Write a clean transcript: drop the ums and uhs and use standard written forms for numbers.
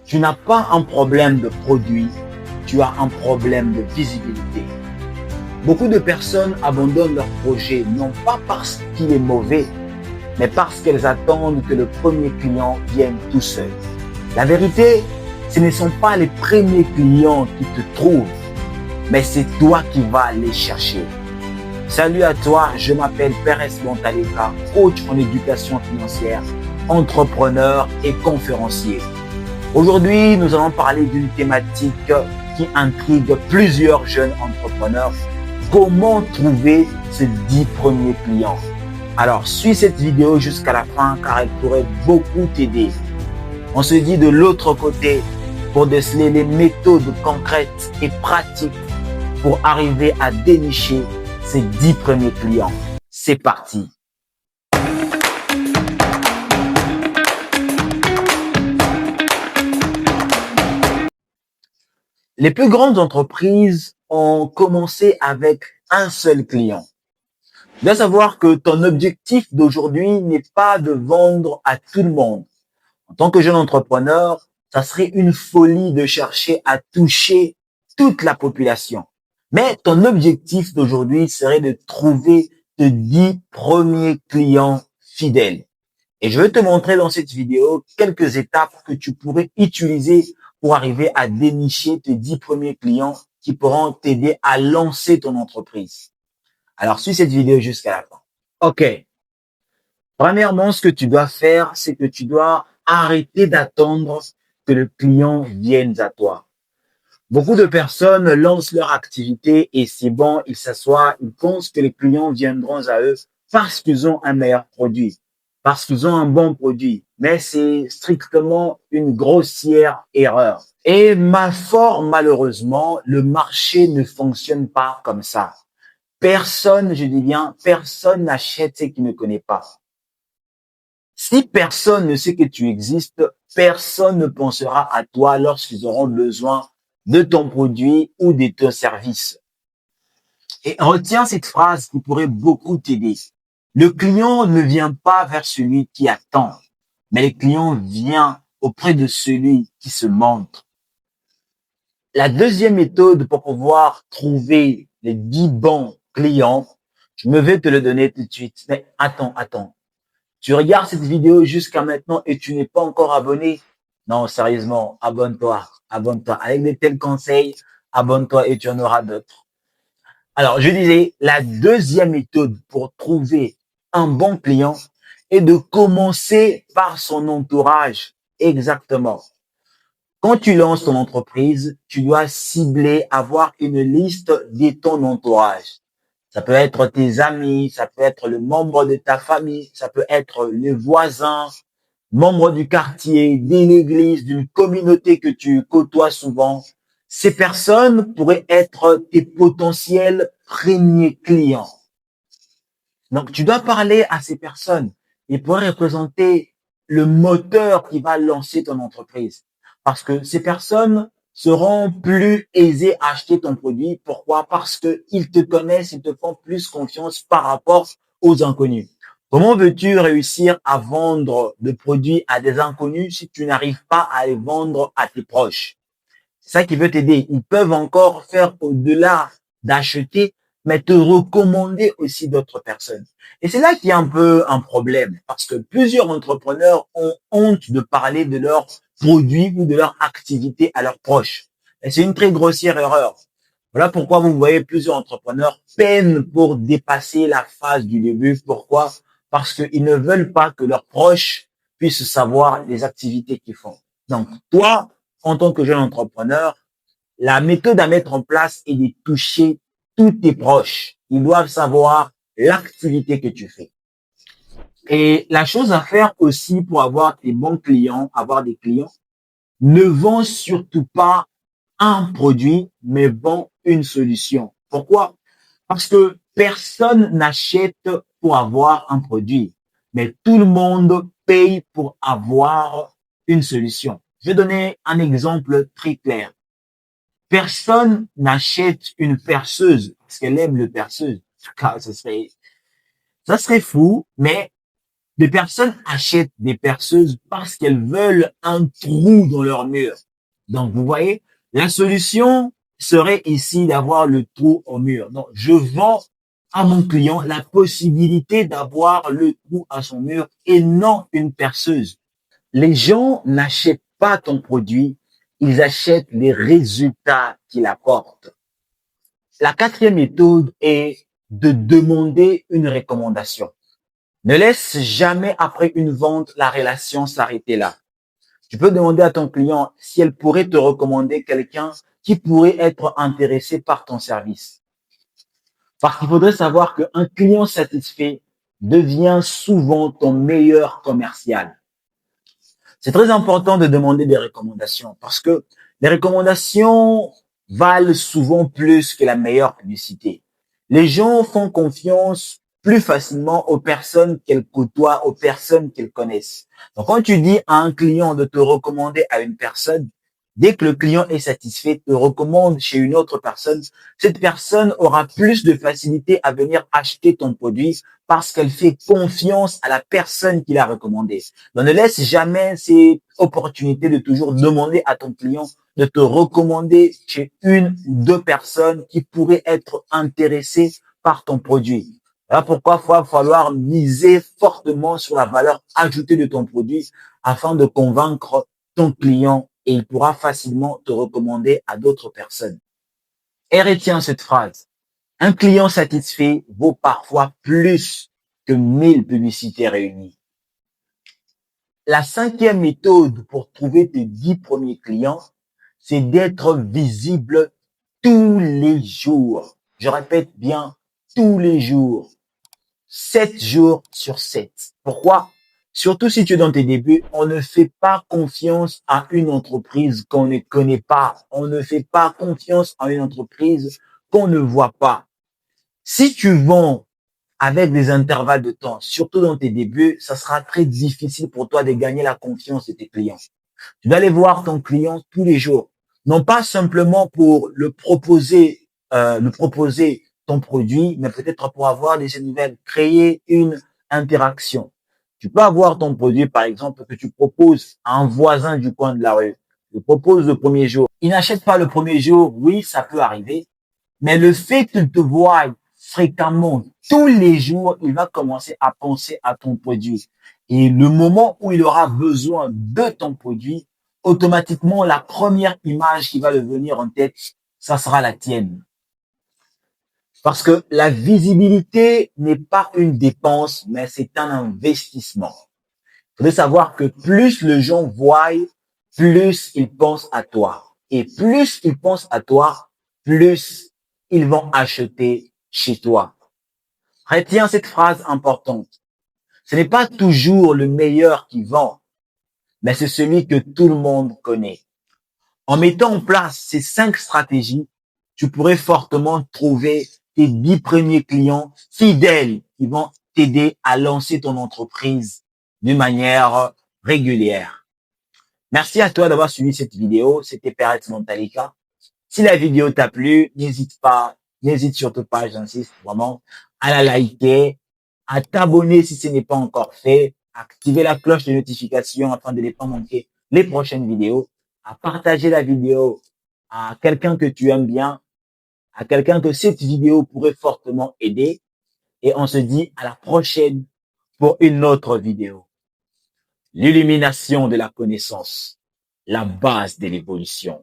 Tu n'as pas un problème de produit, tu as un problème de visibilité. Beaucoup de personnes abandonnent leur projet, non pas parce qu'il est mauvais, mais parce qu'elles attendent que le premier client vienne tout seul. La vérité, ce ne sont pas les premiers clients qui te trouvent, mais c'est toi qui vas les chercher. Salut à toi, je m'appelle Pérez Montaleka, coach en éducation financière, entrepreneur et conférencier. Aujourd'hui, nous allons parler d'une thématique qui intrigue plusieurs jeunes entrepreneurs. Comment trouver ces 10 premiers clients? Alors, suis cette vidéo jusqu'à la fin car elle pourrait beaucoup t'aider. On se dit de l'autre côté pour déceler les méthodes concrètes et pratiques pour arriver à dénicher ces 10 premiers clients. C'est parti! Les plus grandes entreprises ont commencé avec un seul client. Tu dois savoir que ton objectif d'aujourd'hui n'est pas de vendre à tout le monde. En tant que jeune entrepreneur, ça serait une folie de chercher à toucher toute la population. Mais ton objectif d'aujourd'hui serait de trouver tes 10 premiers clients fidèles. Et je vais te montrer dans cette vidéo quelques étapes que tu pourrais utiliser pour arriver à dénicher tes 10 premiers clients qui pourront t'aider à lancer ton entreprise. Alors, suis cette vidéo jusqu'à la fin. OK. Premièrement, ce que tu dois faire, c'est que tu dois arrêter d'attendre que le client vienne à toi. Beaucoup de personnes lancent leur activité et c'est bon, ils s'assoient, ils pensent que les clients viendront à eux parce qu'ils ont un meilleur produit, parce qu'ils ont un bon produit. Mais c'est strictement une grossière erreur. Et fort malheureusement, le marché ne fonctionne pas comme ça. Personne, je dis bien, personne n'achète ce qu'il ne connaît pas. Si personne ne sait que tu existes, personne ne pensera à toi lorsqu'ils auront besoin de ton produit ou de ton service. Et retiens cette phrase qui pourrait beaucoup t'aider. Le client ne vient pas vers celui qui attend, mais le client vient auprès de celui qui se montre. La deuxième méthode pour pouvoir trouver les 10 bons clients, je me vais te le donner tout de suite. Mais attends. Tu regardes cette vidéo jusqu'à maintenant et tu n'es pas encore abonné? Non, sérieusement, abonne-toi. Avec de tels conseils, abonne-toi et tu en auras d'autres. Alors, je disais, la deuxième méthode pour trouver un bon client est de commencer par son entourage. Exactement. Quand tu lances ton entreprise, tu dois cibler, avoir une liste de ton entourage. Ça peut être tes amis, ça peut être le membre de ta famille, ça peut être les voisins, membres du quartier, d'une église, d'une communauté que tu côtoies souvent. Ces personnes pourraient être tes potentiels premiers clients. Donc, tu dois parler à ces personnes. Ils pourraient représenter le moteur qui va lancer ton entreprise. Parce que ces personnes seront plus aisées à acheter ton produit. Pourquoi? Parce qu'ils te connaissent, ils te font plus confiance par rapport aux inconnus. Comment veux-tu réussir à vendre des produits à des inconnus si tu n'arrives pas à les vendre à tes proches? C'est ça qui veut t'aider. Ils peuvent encore faire au-delà d'acheter, mais te recommander aussi d'autres personnes. Et c'est là qu'il y a un peu un problème, parce que plusieurs entrepreneurs ont honte de parler de leurs produits ou de leur activité à leurs proches. Et c'est une très grossière erreur. Voilà pourquoi vous voyez plusieurs entrepreneurs peinent pour dépasser la phase du début. Pourquoi? Parce qu'ils ne veulent pas que leurs proches puissent savoir les activités qu'ils font. Donc, toi, en tant que jeune entrepreneur, la méthode à mettre en place est de toucher tous tes proches. Ils doivent savoir l'activité que tu fais. Et la chose à faire aussi pour avoir des bons clients, avoir des clients, ne vend surtout pas un produit, mais vend une solution. Pourquoi? Parce que personne n'achète pour avoir un produit, mais tout le monde paye pour avoir une solution. Je vais donner un exemple très clair. Personne n'achète une perceuse parce qu'elle aime le perceuse. En tout cas, ça serait fou, mais Des personnes achètent des perceuses parce qu'elles veulent un trou dans leur mur. Donc, vous voyez, la solution serait ici d'avoir le trou au mur. Donc, je vends à mon client la possibilité d'avoir le trou à son mur et non une perceuse. Les gens n'achètent pas ton produit, ils achètent les résultats qu'il apporte. La quatrième méthode est de demander une recommandation. Ne laisse jamais après une vente la relation s'arrêter là. Tu peux demander à ton client si elle pourrait te recommander quelqu'un qui pourrait être intéressé par ton service. Parce qu'il faudrait savoir qu'un client satisfait devient souvent ton meilleur commercial. C'est très important de demander des recommandations parce que les recommandations valent souvent plus que la meilleure publicité. Les gens font confiance plus facilement aux personnes qu'elles côtoient, aux personnes qu'elles connaissent. Donc, quand tu dis à un client de te recommander à une personne, dès que le client est satisfait, te recommande chez une autre personne, cette personne aura plus de facilité à venir acheter ton produit parce qu'elle fait confiance à la personne qui l'a recommandé. Donc, ne laisse jamais ces opportunités de toujours demander à ton client de te recommander chez une ou deux personnes qui pourraient être intéressées par ton produit. Voilà pourquoi il va falloir miser fortement sur la valeur ajoutée de ton produit afin de convaincre ton client et il pourra facilement te recommander à d'autres personnes. Et retiens cette phrase. Un client satisfait vaut parfois plus que 1000 publicités réunies. La cinquième méthode pour trouver tes 10 premiers clients, c'est d'être visible tous les jours. Je répète bien, tous les jours. 7 jours sur 7. Pourquoi? Surtout si tu es dans tes débuts, on ne fait pas confiance à une entreprise qu'on ne connaît pas. On ne fait pas confiance à une entreprise qu'on ne voit pas. Si tu vends avec des intervalles de temps, surtout dans tes débuts, ça sera très difficile pour toi de gagner la confiance de tes clients. Tu dois aller voir ton client tous les jours, non pas simplement pour le proposer ton produit, mais peut-être pour avoir des nouvelles, créer une interaction. Tu peux avoir ton produit, par exemple, que tu proposes à un voisin du coin de la rue. Tu le proposes le premier jour. Il n'achète pas le premier jour, oui, ça peut arriver, mais le fait qu'il te voie fréquemment, tous les jours, il va commencer à penser à ton produit. Et le moment où il aura besoin de ton produit, automatiquement, la première image qui va le venir en tête, ça sera la tienne. Parce que la visibilité n'est pas une dépense, mais c'est un investissement. Il faut savoir que plus les gens voient, plus ils pensent à toi. Et plus ils pensent à toi, plus ils vont acheter chez toi. Retiens cette phrase importante. Ce n'est pas toujours le meilleur qui vend, mais c'est celui que tout le monde connaît. En mettant en place ces 5 stratégies, tu pourrais fortement trouver tes 10 premiers clients fidèles qui vont t'aider à lancer ton entreprise d'une manière régulière. Merci à toi d'avoir suivi cette vidéo. C'était Peretz Montalika. Si la vidéo t'a plu, n'hésite surtout pas, j'insiste vraiment, à la liker, à t'abonner si ce n'est pas encore fait, à activer la cloche de notification afin de ne pas manquer les prochaines vidéos, à partager la vidéo à quelqu'un que tu aimes bien, à quelqu'un que cette vidéo pourrait fortement aider. Et on se dit à la prochaine pour une autre vidéo. L'illumination de la connaissance, la base de l'évolution.